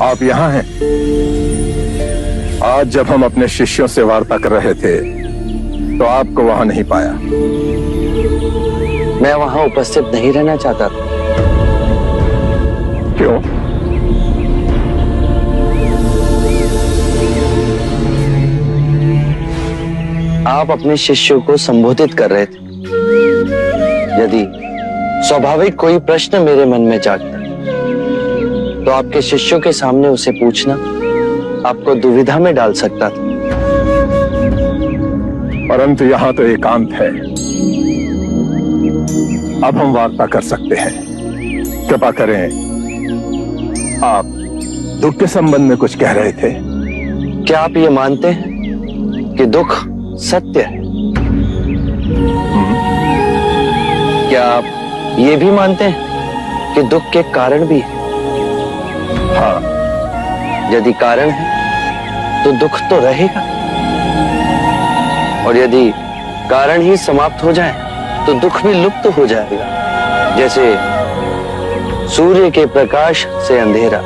आप यहाँ हैं? आज जब हम अपने शिष्यों से वार्ता कर रहे थे तो आपको वहां नहीं पाया। मैं वहां उपस्थित नहीं रहना चाहता था। क्यों? आप अपने शिष्यों को संबोधित कर रहे थे। यदि स्वाभाविक कोई प्रश्न मेरे मन में जागता तो आपके शिष्यों के सामने उसे पूछना आपको दुविधा में डाल सकता था। परंतु यहां तो एकांत है। अब हम वार्ता कर सकते हैं। कृपा करें, आप दुख के संबंध में कुछ कह रहे थे। क्या आप ये मानते हैं कि दुख सत्य है? क्या आप ये भी मानते हैं कि दुख के कारण भी है? हाँ। यदि कारण है तो दुख तो रहेगा, और यदि कारण ही समाप्त हो जाए तो दुख भी लुप्त हो जाएगा, जैसे सूर्य के प्रकाश से अंधेरा।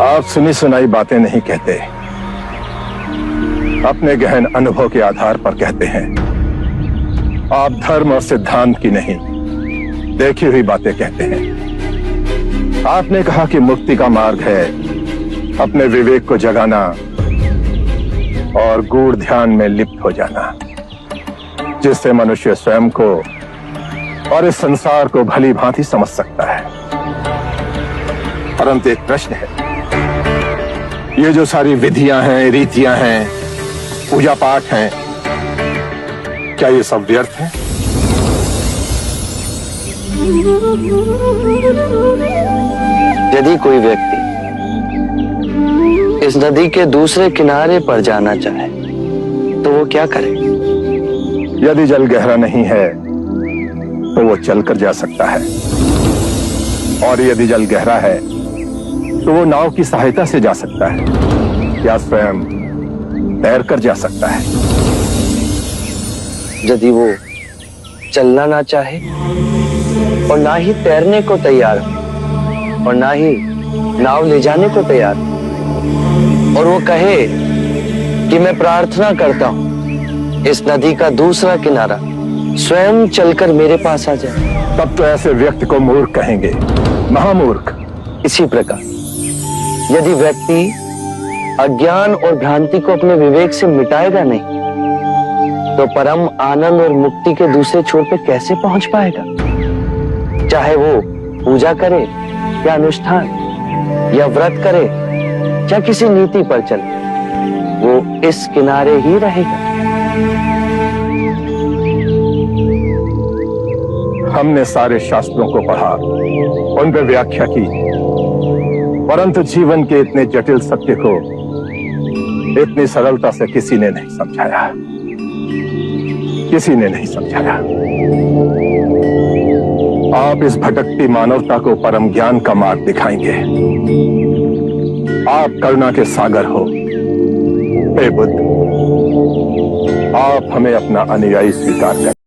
आप सुनी सुनाई बातें नहीं कहते, अपने गहन अनुभव के आधार पर कहते हैं। आप धर्म और सिद्धांत की नहीं, देखी हुई बातें कहते हैं। आपने कहा कि मुक्ति का मार्ग है अपने विवेक को जगाना और गूढ़ ध्यान में लिप्त हो जाना, जिससे मनुष्य स्वयं को और इस संसार को भली भांति समझ सकता है। परंतु एक प्रश्न है, ये जो सारी विधियां हैं, रीतियां हैं, पूजा पाठ हैं, क्या ये सब व्यर्थ है? यदि कोई व्यक्ति इस नदी के दूसरे किनारे पर जाना चाहे तो वो क्या करे? यदि जल गहरा नहीं है तो वो चलकर जा सकता है, और यदि जल गहरा है तो वो नाव की सहायता से जा सकता है, या स्वयं तैरकर जा सकता है। यदि वो चलना ना चाहे और ना ही तैरने को तैयार हो और ना ही नाव ले जाने को तैयार हो, और वो कहे कि मैं प्रार्थना करता हूं इस नदी का दूसरा किनारा स्वयं चलकर मेरे पास आ जाए, तब तो ऐसे व्यक्ति को मूर्ख कहेंगे, महामूर्ख। इसी प्रकार यदि व्यक्ति अज्ञान और भ्रांति को अपने विवेक से मिटाएगा नहीं तो परम आनंद और मुक्ति के दूसरे छोर पे कैसे पहुंच पाएगा? चाहे वो पूजा करे या अनुष्ठान या व्रत करे या किसी नीति पर चले, वो इस किनारे ही रहेगा। हमने सारे शास्त्रों को पढ़ा, उन पर व्याख्या की, परंतु जीवन के इतने जटिल सत्य को इतनी सरलता से किसी ने नहीं समझाया, किसी ने नहीं समझाया। आप इस भटकती मानवता को परम ज्ञान का मार्ग दिखाएंगे। आप करुणा के सागर हो। हे बुद्ध, आप हमें अपना अनुयायी स्वीकार करें।